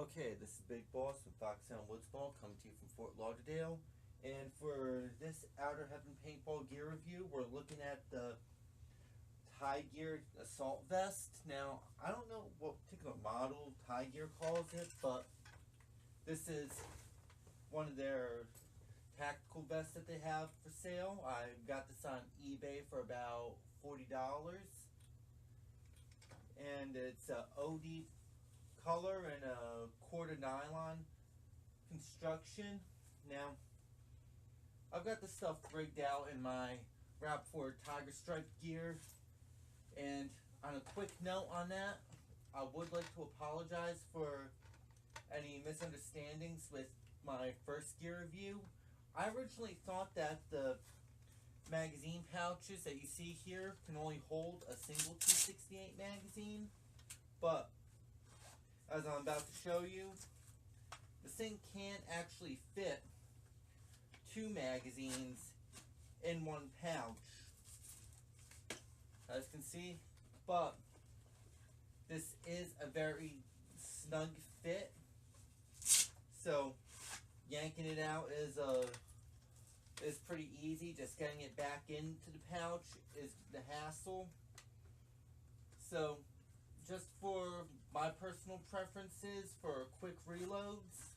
Okay, this is Big Boss with Fox Sound Woodsball coming to you from Fort Lauderdale. And for this Outer Heaven paintball gear review, we're looking at the ThaiGear assault vest. Now, I don't know what particular model ThaiGear calls it, but this is one of their tactical vests that they have for sale. I got this on eBay for about $40. And it's a OD color and a quarter nylon construction. Now, I've got this stuff rigged out in my Wrap for Tiger Stripe gear. And on a quick note on that, I would like to apologize for any misunderstandings with my first gear review. I originally thought that the magazine pouches that you see here can only hold a single 268 magazine, but as I'm about to show you, this thing can actually fit 2 magazines in one pouch, as you can see. But this is a very snug fit, so yanking it out is pretty easy. Just getting it back into the pouch is the hassle. So just for my personal preferences for quick reloads,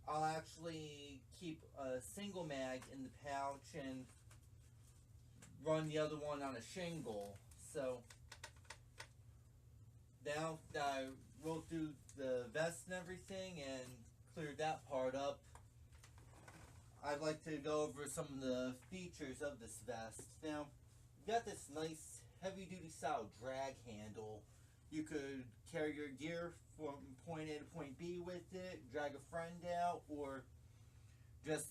I'll actually keep a single mag in the pouch and run the other one on a shingle. So now that I rolled through the vest and everything and cleared that part up, I'd like to go over some of the features of this vest. Now, you've got this nice heavy-duty style drag handle. You could carry your gear from point A to point B with it, drag a friend out, or just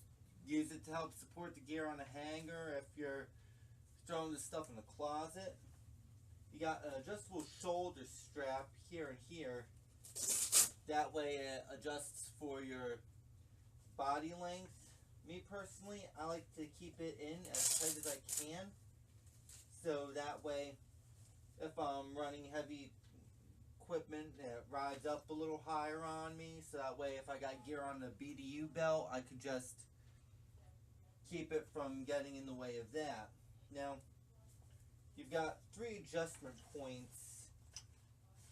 use it to help support the gear on a hanger if you're throwing the stuff in the closet. You got an adjustable shoulder strap here and here. That way it adjusts for your body length. Me personally, I like to keep it in as tight as I can, so that way if I'm running heavy equipment, it rides up a little higher on me, so that way if I got gear on the BDU belt, I could just keep it from getting in the way of that. Now, you've got 3 adjustment points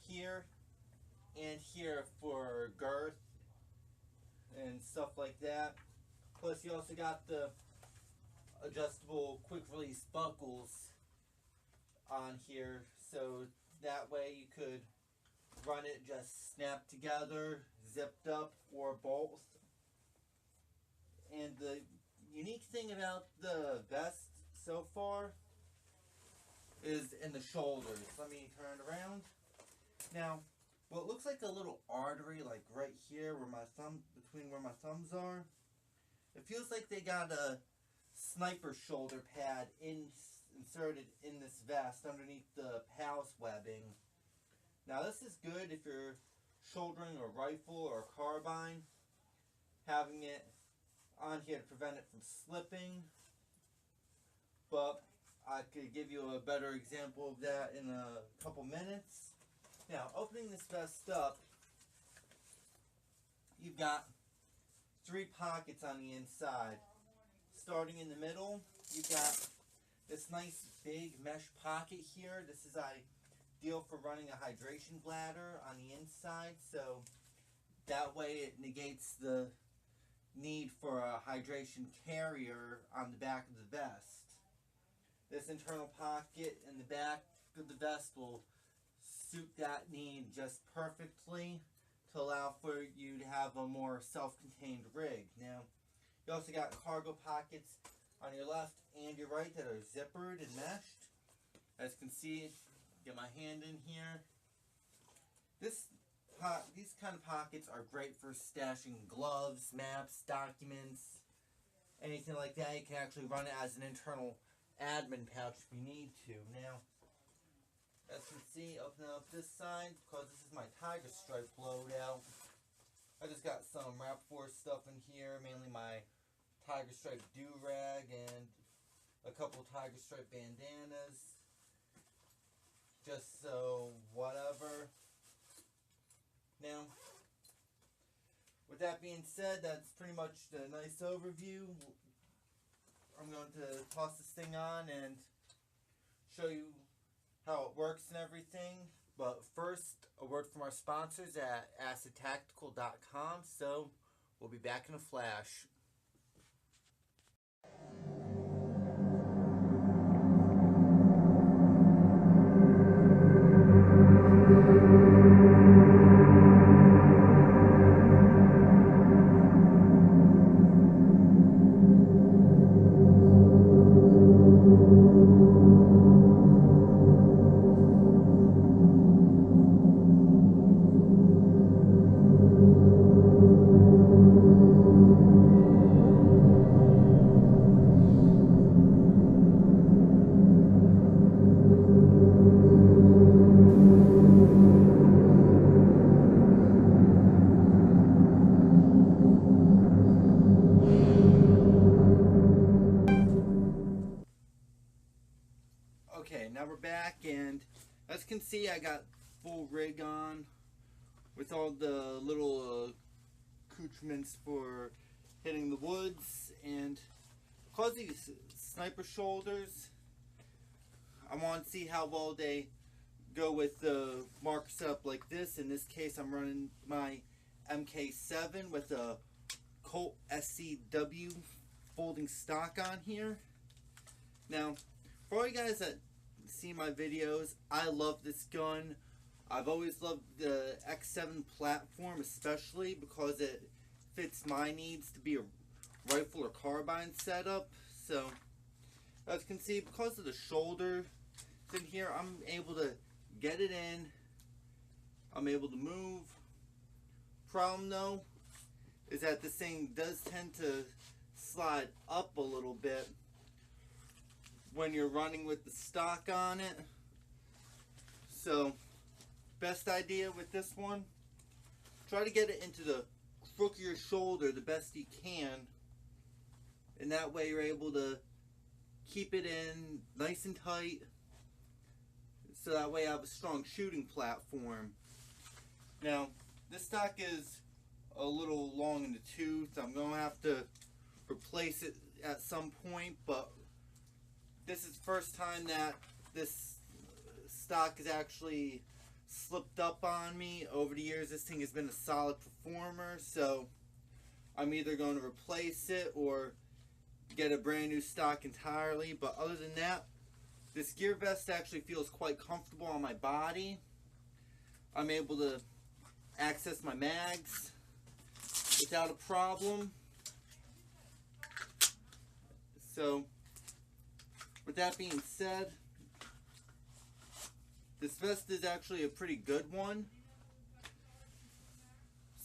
here and here for girth and stuff like that. Plus you also got the adjustable quick release buckles on here, so that way you could run it just snapped together, zipped up, or both. And the unique thing about the vest so far is in the shoulders. Let me turn it around. Now, what looks like a little artery, like right here where my thumb, between where my thumbs are, it feels like they got a sniper shoulder pad inserted in this vest underneath the pals webbing. Now this is good if you're shouldering a rifle or a carbine, having it on here to prevent it from slipping. But I could give you a better example of that in a couple minutes. Now, opening this vest up, you've got 3 pockets on the inside. Starting in the middle, you've got this nice big mesh pocket here. This is ideal for running a hydration bladder on the inside, so that way it negates the need for a hydration carrier on the back of the vest. This internal pocket in the back of the vest will suit that need just perfectly to allow for you to have a more self-contained rig. Now, you also got cargo pockets on your left and your right that are zippered and meshed. As you can see, get my hand in here. These kind of pockets are great for stashing gloves, maps, documents, anything like that. You can actually run it as an internal admin pouch if you need to. Now, as you can see, open up this side, because this is my Tiger Stripe loadout. I just got some Wrap Force stuff in here, mainly my Tiger Stripe do-rag and a couple Tiger Stripe bandanas. Just so whatever. Now, that being said, that's pretty much the nice overview. I'm going to toss this thing on and show you how it works and everything. But first, a word from our sponsors at AcidTactical.com. So, we'll be back in a flash. Okay, now we're back, and as you can see, I got full rig on with all the little accoutrements for hitting the woods. And because these sniper shoulders, I want to see how well they go with the marker setup like this. In this case, I'm running my MK7 with a Colt SCW folding stock on here. Now, for all you guys that see my videos, I love this gun. I've always loved the X7 platform, especially because it fits my needs to be a rifle or carbine setup. So, as you can see, because of the shoulder in here, I'm able to get it in. I'm able to move. Problem though is that this thing does tend to slide up a little bit when you're running with the stock on it. So, best idea with this one, try to get it into the crook of your shoulder the best you can, and that way you're able to keep it in nice and tight, so that way I have a strong shooting platform. Now, this stock is a little long in the tooth. I'm going to have to replace it at some point, but this is the first time that this stock has actually slipped up on me. Over the years, this thing has been a solid performer, so I'm either going to replace it or get a brand new stock entirely. But other than that, this gear vest actually feels quite comfortable on my body. I'm able to access my mags without a problem. So, with that being said, this vest is actually a pretty good one.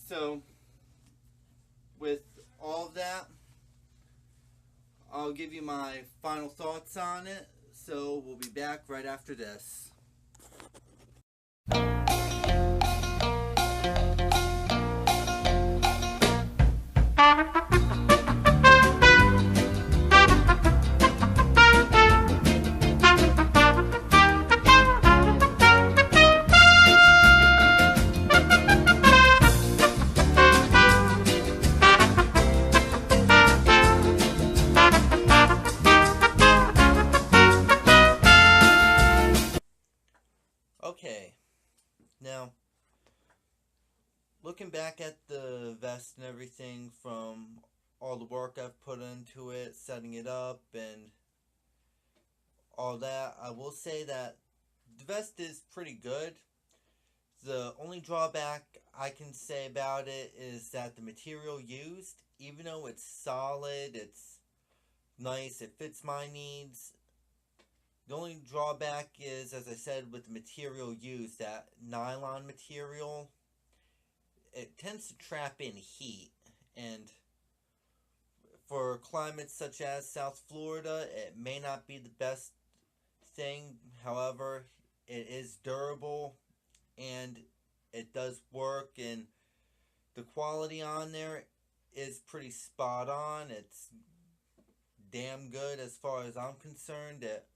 So, with all of that, I'll give you my final thoughts on it. So, we'll be back right after this. Okay, now, looking back at the vest and everything from all the work I've put into it, setting it up and all that, I will say that the vest is pretty good. The only drawback I can say about it is that the material used, even though it's solid, it's nice, it fits my needs, the only drawback is, as I said, with the material used, that nylon material, it tends to trap in heat, and for climates such as South Florida, it may not be the best thing. However, it is durable, and it does work, and the quality on there is pretty spot on. It's damn good as far as I'm concerned. It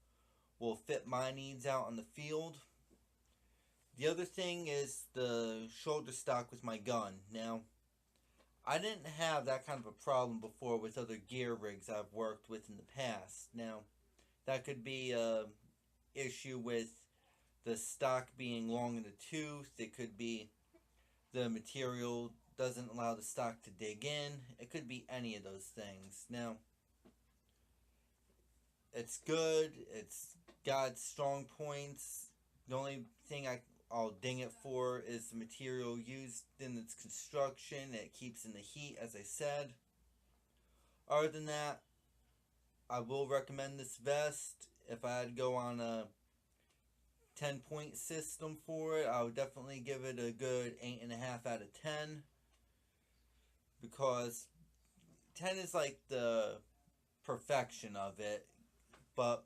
will fit my needs out on the field. The other thing is the shoulder stock with my gun. Now, I didn't have that kind of a problem before with other gear rigs I've worked with in the past. Now, that could be a issue with the stock being long in the tooth. It could be the material doesn't allow the stock to dig in. It could be any of those things. Now, it's good. It's got strong points. The only thing I'll ding it for is the material used in its construction. It keeps in the heat, as I said. Other than that, I will recommend this vest. If I had to go on a 10-point system for it, I would definitely give it a good 8.5 out of 10. Because 10 is like the perfection of it. But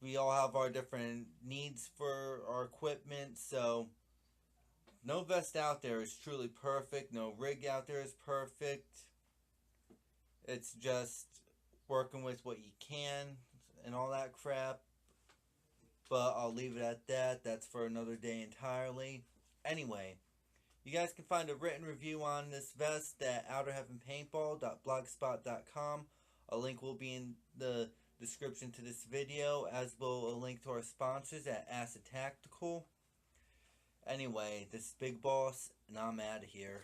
we all have our different needs for our equipment, so no vest out there is truly perfect. No rig out there is perfect. It's just working with what you can and all that crap. But I'll leave it at that. That's for another day entirely. Anyway, you guys can find a written review on this vest at outerheavenpaintball.blogspot.com. A link will be in the description to this video, as will a link to our sponsors at Acid Tactical. Anyway, this is Big Boss, and I'm out of here.